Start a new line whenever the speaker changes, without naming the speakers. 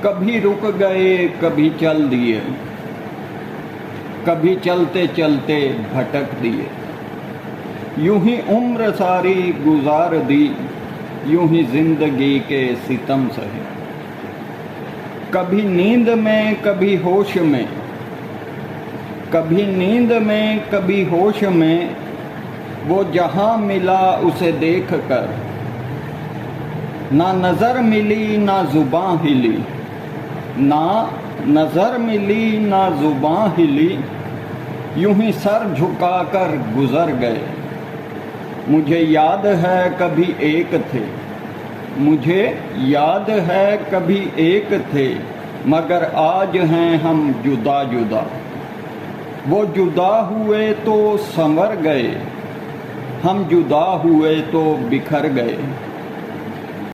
कभी रुक गए कभी चल दिए, कभी चलते चलते भटक दिए। यूं ही उम्र सारी गुजार दी, यूं ही जिंदगी के सितम सहे। कभी नींद में कभी होश में, कभी नींद में कभी होश में, वो जहां मिला उसे देख कर ना नजर मिली ना जुबां हिली, ना नजर मिली ना जुबां हिली। यूं ही सर झुकाकर गुजर गए। मुझे याद है कभी एक थे, मुझे याद है कभी एक थे, मगर आज हैं हम जुदा जुदा। वो जुदा हुए तो संवर गए, हम जुदा हुए तो बिखर गए।